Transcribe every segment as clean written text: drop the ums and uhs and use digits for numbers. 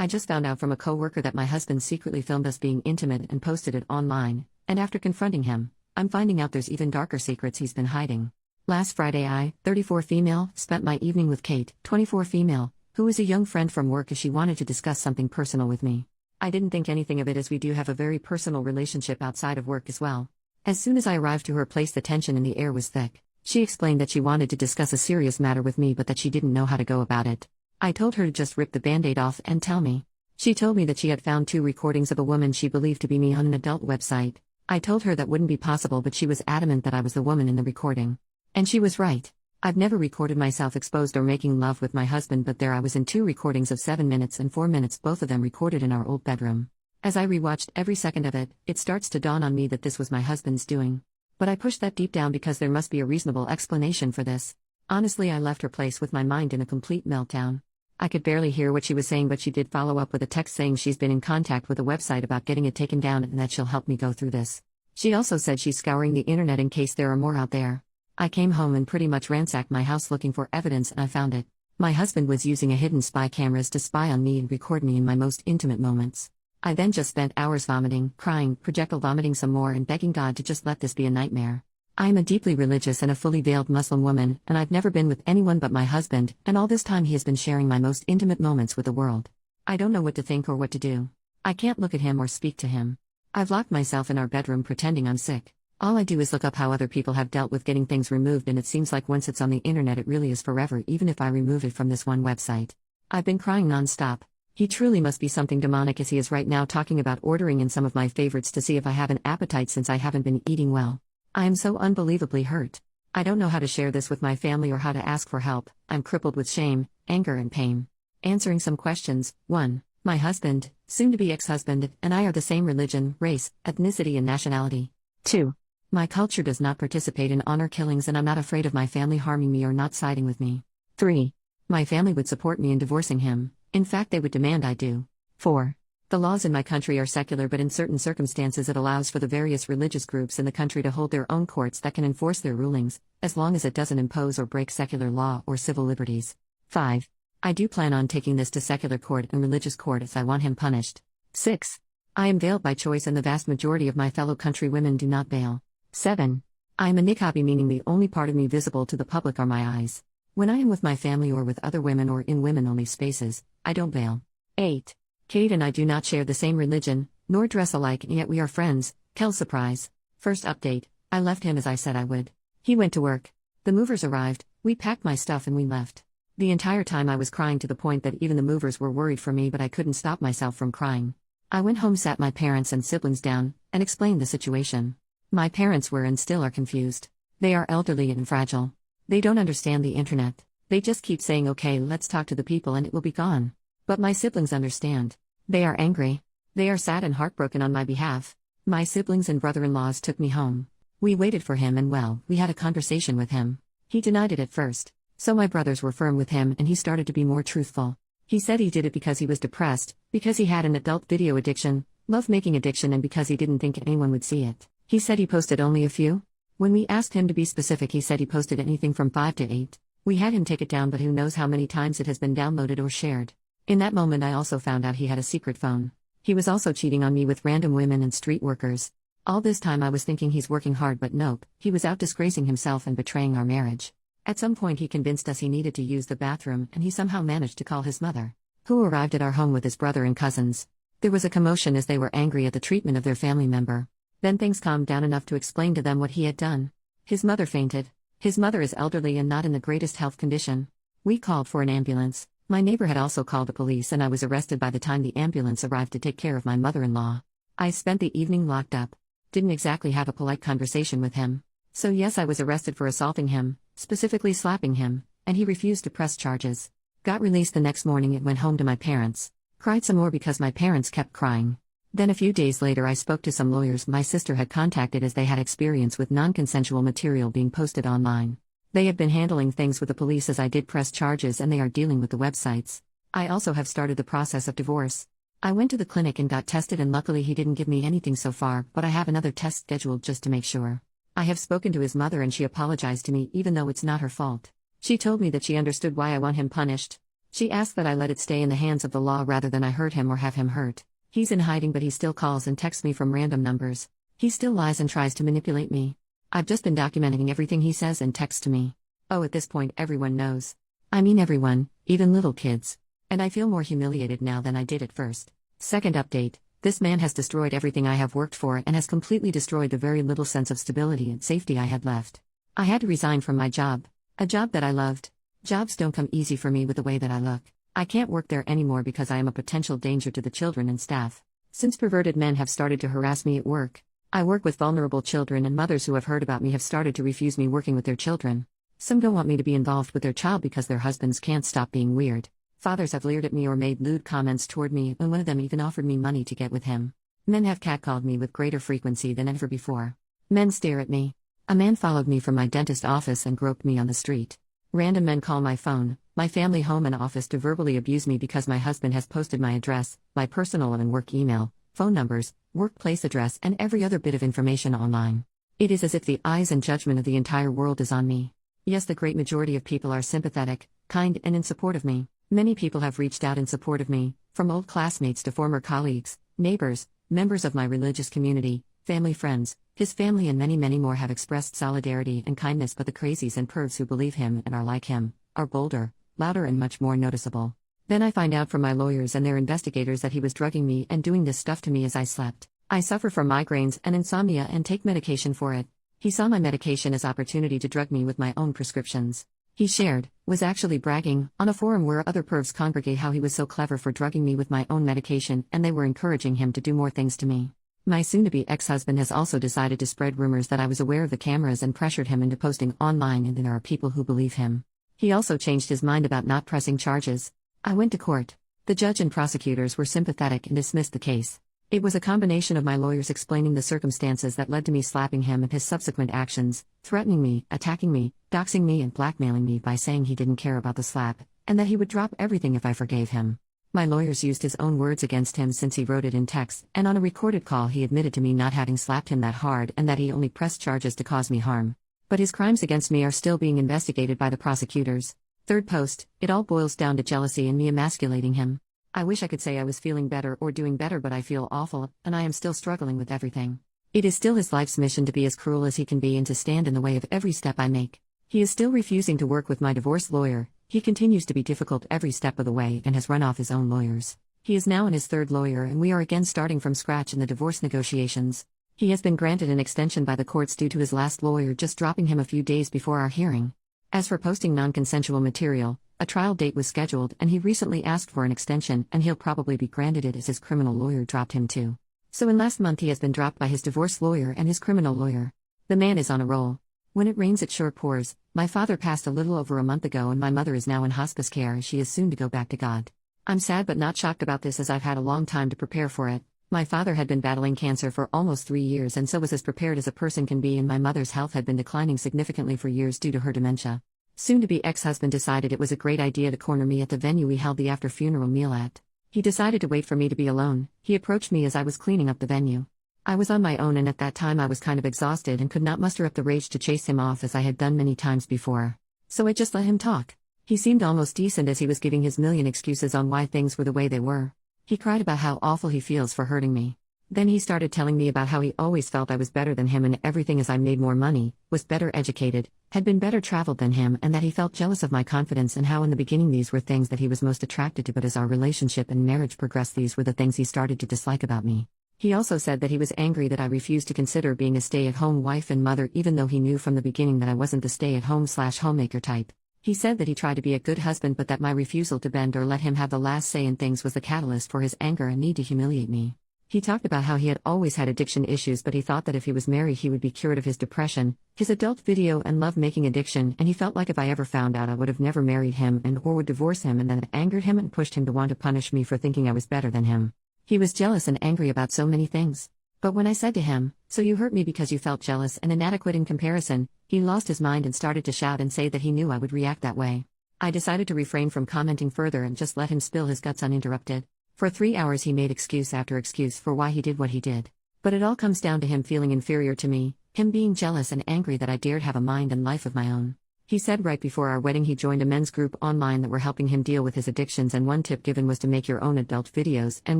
I just found out from a coworker that my husband secretly filmed us being intimate and posted it online, and after confronting him, I'm finding out there's even darker secrets he's been hiding. Last Friday I, 34 female, spent my evening with Kate, 24 female, who is a young friend from work as she wanted to discuss something personal with me. I didn't think anything of it as we do have a very personal relationship outside of work as well. As soon as I arrived to her place the tension in the air was thick. She explained that she wanted to discuss a serious matter with me but that she didn't know how to go about it. I told her to just rip the band-aid off and tell me. She told me that she had found 2 recordings of a woman she believed to be me on an adult website. I told her that wouldn't be possible but she was adamant that I was the woman in the recording. And she was right. I've never recorded myself exposed or making love with my husband but there I was in 2 recordings of 7 minutes and 4 minutes, both of them recorded in our old bedroom. As I rewatched every second of it, it starts to dawn on me that this was my husband's doing. But I pushed that deep down because there must be a reasonable explanation for this. Honestly, I left her place with my mind in a complete meltdown. I could barely hear what she was saying but she did follow up with a text saying she's been in contact with a website about getting it taken down and that she'll help me go through this. She also said she's scouring the internet in case there are more out there. I came home and pretty much ransacked my house looking for evidence and I found it. My husband was using a hidden spy cameras to spy on me and record me in my most intimate moments. I then just spent hours vomiting, crying, projectile vomiting some more and begging God to just let this be a nightmare. I am a deeply religious and a fully veiled Muslim woman, and I've never been with anyone but my husband, and all this time he has been sharing my most intimate moments with the world. I don't know what to think or what to do. I can't look at him or speak to him. I've locked myself in our bedroom pretending I'm sick. All I do is look up how other people have dealt with getting things removed and it seems like once it's on the internet it really is forever even if I remove it from this one website. I've been crying non-stop. He truly must be something demonic as he is right now talking about ordering in some of my favorites to see if I have an appetite since I haven't been eating well. I am so unbelievably hurt. I don't know how to share this with my family or how to ask for help. I'm crippled with shame, anger and pain. Answering some questions. 1. My husband, soon-to-be ex-husband, and I are the same religion, race, ethnicity and nationality. 2. My culture does not participate in honor killings and I'm not afraid of my family harming me or not siding with me. 3. My family would support me in divorcing him. In fact, they would demand I do. 4. The laws in my country are secular but in certain circumstances it allows for the various religious groups in the country to hold their own courts that can enforce their rulings, as long as it doesn't impose or break secular law or civil liberties. 5. I do plan on taking this to secular court and religious court as I want him punished. 6. I am veiled by choice and the vast majority of my fellow countrywomen do not veil. 7. I am a niqabi meaning the only part of me visible to the public are my eyes. When I am with my family or with other women or in women-only spaces, I don't veil. 8. Kate and I do not share the same religion, nor dress alike and yet we are friends. Kel surprise. First update, I left him as I said I would. He went to work. The movers arrived, we packed my stuff and we left. The entire time I was crying to the point that even the movers were worried for me but I couldn't stop myself from crying. I went home, sat my parents and siblings down, and explained the situation. My parents were and still are confused. They are elderly and fragile. They don't understand the internet. They just keep saying okay let's talk to the people and it will be gone. But my siblings understand. They are angry. They are sad and heartbroken on my behalf. My siblings and brother-in-laws took me home. We waited for him and well, we had a conversation with him. He denied it at first. So my brothers were firm with him and he started to be more truthful. He said he did it because he was depressed, because he had an adult video addiction, love-making addiction and because he didn't think anyone would see it. He said he posted only a few. When we asked him to be specific he said he posted anything from 5 to 8. We had him take it down but who knows how many times it has been downloaded or shared. In that moment I also found out he had a secret phone. He was also cheating on me with random women and street workers. All this time I was thinking he's working hard but nope, he was out disgracing himself and betraying our marriage. At some point he convinced us he needed to use the bathroom and he somehow managed to call his mother, who arrived at our home with his brother and cousins. There was a commotion as they were angry at the treatment of their family member. Then things calmed down enough to explain to them what he had done. His mother fainted. His mother is elderly and not in the greatest health condition. We called for an ambulance. My neighbor had also called the police and I was arrested by the time the ambulance arrived to take care of my mother-in-law. I spent the evening locked up. Didn't exactly have a polite conversation with him. So yes, I was arrested for assaulting him, specifically slapping him, and he refused to press charges. Got released the next morning and went home to my parents. Cried some more because my parents kept crying. Then a few days later I spoke to some lawyers my sister had contacted as they had experience with non-consensual material being posted online. They have been handling things with the police as I did press charges and they are dealing with the websites. I also have started the process of divorce. I went to the clinic and got tested and luckily he didn't give me anything so far but I have another test scheduled just to make sure. I have spoken to his mother and she apologized to me even though it's not her fault. She told me that she understood why I want him punished. She asked that I let it stay in the hands of the law rather than I hurt him or have him hurt. He's in hiding, but he still calls and texts me from random numbers. He still lies and tries to manipulate me. I've just been documenting everything he says and texts to me. Oh, at this point everyone knows. I mean everyone, even little kids. And I feel more humiliated now than I did at first. Second update, this man has destroyed everything I have worked for and has completely destroyed the very little sense of stability and safety I had left. I had to resign from my job. A job that I loved. Jobs don't come easy for me with the way that I look. I can't work there anymore because I am a potential danger to the children and staff. Since perverted men have started to harass me at work, I work with vulnerable children, and mothers who have heard about me have started to refuse me working with their children. Some don't want me to be involved with their child because their husbands can't stop being weird. Fathers have leered at me or made lewd comments toward me, and one of them even offered me money to get with him. Men have catcalled me with greater frequency than ever before. Men stare at me. A man followed me from my dentist office and groped me on the street. Random men call my phone, my family home and office to verbally abuse me because my husband has posted my address, my personal and work email, phone numbers, workplace address, and every other bit of information online. It is as if the eyes and judgment of the entire world is on me. Yes, the great majority of people are sympathetic, kind, and in support of me. Many people have reached out in support of me, from old classmates to former colleagues, neighbors, members of my religious community, family friends, his family, and many, many more have expressed solidarity and kindness, but the crazies and pervs who believe him and are like him are bolder, louder, and much more noticeable. Then I find out from my lawyers and their investigators that he was drugging me and doing this stuff to me as I slept. I suffer from migraines and insomnia and take medication for it. He saw my medication as opportunity to drug me with my own prescriptions. He shared, was actually bragging, on a forum where other pervs congregate how he was so clever for drugging me with my own medication, and they were encouraging him to do more things to me. My soon-to-be ex-husband has also decided to spread rumors that I was aware of the cameras and pressured him into posting online, and there are people who believe him. He also changed his mind about not pressing charges. I went to court. The judge and prosecutors were sympathetic and dismissed the case. It was a combination of my lawyers explaining the circumstances that led to me slapping him and his subsequent actions, threatening me, attacking me, doxing me, and blackmailing me by saying he didn't care about the slap, and that he would drop everything if I forgave him. My lawyers used his own words against him since he wrote it in text, and on a recorded call he admitted to me not having slapped him that hard and that he only pressed charges to cause me harm. But his crimes against me are still being investigated by the prosecutors. Third post, it all boils down to jealousy and me emasculating him. I wish I could say I was feeling better or doing better, but I feel awful, and I am still struggling with everything. It is still his life's mission to be as cruel as he can be and to stand in the way of every step I make. He is still refusing to work with my divorce lawyer. He continues to be difficult every step of the way and has run off his own lawyers. He is now in his third lawyer, and we are again starting from scratch in the divorce negotiations. He has been granted an extension by the courts due to his last lawyer just dropping him a few days before our hearing. As for posting non-consensual material, a trial date was scheduled, and he recently asked for an extension, and he'll probably be granted it as his criminal lawyer dropped him too. So in last month he has been dropped by his divorce lawyer and his criminal lawyer. The man is on a roll. When it rains it sure pours. My father passed a little over a month ago, and my mother is now in hospice care as she is soon to go back to God. I'm sad but not shocked about this, as I've had a long time to prepare for it. My father had been battling cancer for almost 3 years and so was as prepared as a person can be, and my mother's health had been declining significantly for years due to her dementia. Soon-to-be ex-husband decided it was a great idea to corner me at the venue we held the after-funeral meal at. He decided to wait for me to be alone. He approached me as I was cleaning up the venue. I was on my own, and at that time I was kind of exhausted and could not muster up the rage to chase him off as I had done many times before. So I just let him talk. He seemed almost decent as he was giving his million excuses on why things were the way they were. He cried about how awful he feels for hurting me. Then he started telling me about how he always felt I was better than him in everything, as I made more money, was better educated, had been better traveled than him, and that he felt jealous of my confidence, and how in the beginning these were things that he was most attracted to, but as our relationship and marriage progressed these were the things he started to dislike about me. He also said that he was angry that I refused to consider being a stay-at-home wife and mother, even though he knew from the beginning that I wasn't the stay-at-home/homemaker type. He said that he tried to be a good husband, but that my refusal to bend or let him have the last say in things was the catalyst for his anger and need to humiliate me. He talked about how he had always had addiction issues, but he thought that if he was married he would be cured of his depression, his adult video and love-making addiction, and he felt like if I ever found out I would have never married him and or would divorce him, and then it angered him and pushed him to want to punish me for thinking I was better than him. He was jealous and angry about so many things. But when I said to him, "So you hurt me because you felt jealous and inadequate in comparison," he lost his mind and started to shout and say that he knew I would react that way. I decided to refrain from commenting further and just let him spill his guts uninterrupted. For 3 hours he made excuse after excuse for why he did what he did. But it all comes down to him feeling inferior to me, him being jealous and angry that I dared have a mind and life of my own. He said right before our wedding he joined a men's group online that were helping him deal with his addictions, and one tip given was to make your own adult videos and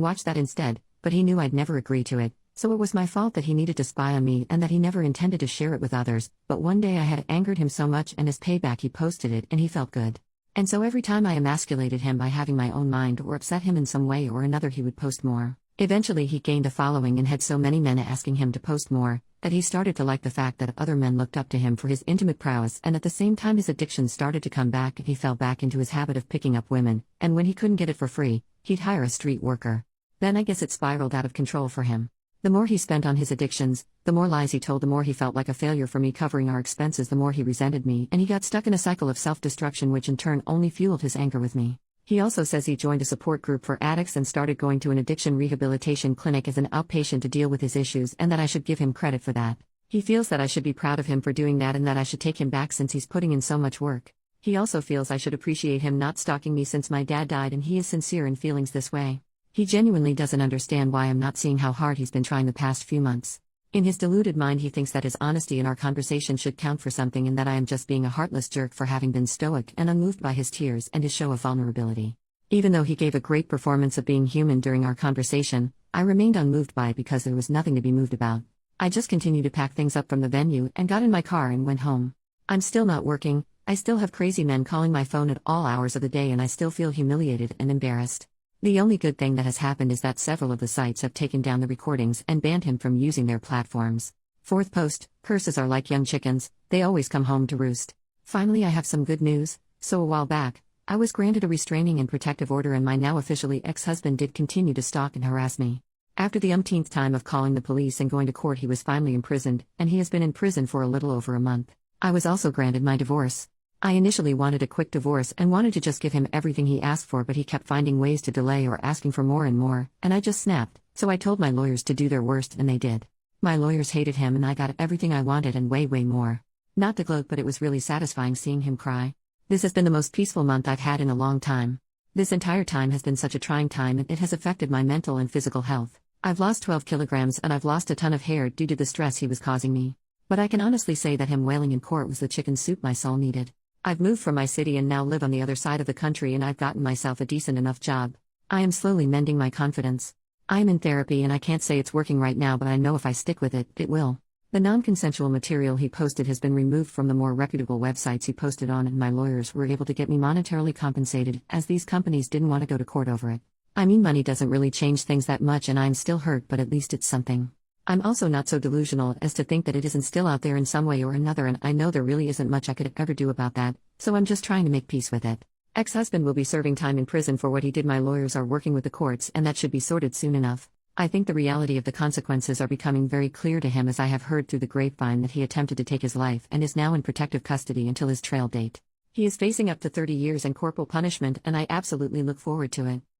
watch that instead, but he knew I'd never agree to it, so it was my fault that he needed to spy on me and that he never intended to share it with others, but one day I had angered him so much and as payback he posted it and he felt good. And so every time I emasculated him by having my own mind or upset him in some way or another he would post more. Eventually he gained a following and had so many men asking him to post more, that he started to like the fact that other men looked up to him for his intimate prowess, and at the same time his addiction started to come back and he fell back into his habit of picking up women, and when he couldn't get it for free, he'd hire a street worker. Then I guess it spiraled out of control for him. The more he spent on his addictions, the more lies he told, the more he felt like a failure for me covering our expenses, the more he resented me, and he got stuck in a cycle of self-destruction which in turn only fueled his anger with me. He also says he joined a support group for addicts and started going to an addiction rehabilitation clinic as an outpatient to deal with his issues, and that I should give him credit for that. He feels that I should be proud of him for doing that and that I should take him back since he's putting in so much work. He also feels I should appreciate him not stalking me since my dad died, and he is sincere in feelings this way. He genuinely doesn't understand why I'm not seeing how hard he's been trying the past few months. In his deluded mind he thinks that his honesty in our conversation should count for something and that I am just being a heartless jerk for having been stoic and unmoved by his tears and his show of vulnerability. Even though he gave a great performance of being human during our conversation, I remained unmoved by it because there was nothing to be moved about. I just continued to pack things up from the venue and got in my car and went home. I'm still not working, I still have crazy men calling my phone at all hours of the day, and I still feel humiliated and embarrassed. The only good thing that has happened is that several of the sites have taken down the recordings and banned him from using their platforms. Fourth post, curses are like young chickens, they always come home to roost. Finally I have some good news. So a while back, I was granted a restraining and protective order, and my now officially ex-husband did continue to stalk and harass me. After the umpteenth time of calling the police and going to court he was finally imprisoned, and he has been in prison for a little over a month. I was also granted my divorce. I initially wanted a quick divorce and wanted to just give him everything he asked for, but he kept finding ways to delay or asking for more and more, and I just snapped, so I told my lawyers to do their worst and they did. My lawyers hated him and I got everything I wanted and way more. Not to gloat, but it was really satisfying seeing him cry. This has been the most peaceful month I've had in a long time. This entire time has been such a trying time and it has affected my mental and physical health. I've lost 12 kilograms and I've lost a ton of hair due to the stress he was causing me. But I can honestly say that him wailing in court was the chicken soup my soul needed. I've moved from my city and now live on the other side of the country, and I've gotten myself a decent enough job. I am slowly mending my confidence. I am in therapy and I can't say it's working right now, but I know if I stick with it, it will. The non-consensual material he posted has been removed from the more reputable websites he posted on, and my lawyers were able to get me monetarily compensated, as these companies didn't want to go to court over it. I mean, money doesn't really change things that much and I'm still hurt, but at least it's something. I'm also not so delusional as to think that it isn't still out there in some way or another, and I know there really isn't much I could ever do about that, so I'm just trying to make peace with it. Ex-husband will be serving time in prison for what he did. My lawyers are working with the courts and that should be sorted soon enough. I think the reality of the consequences are becoming very clear to him, as I have heard through the grapevine that he attempted to take his life and is now in protective custody until his trial date. He is facing up to 30 years and corporal punishment, and I absolutely look forward to it.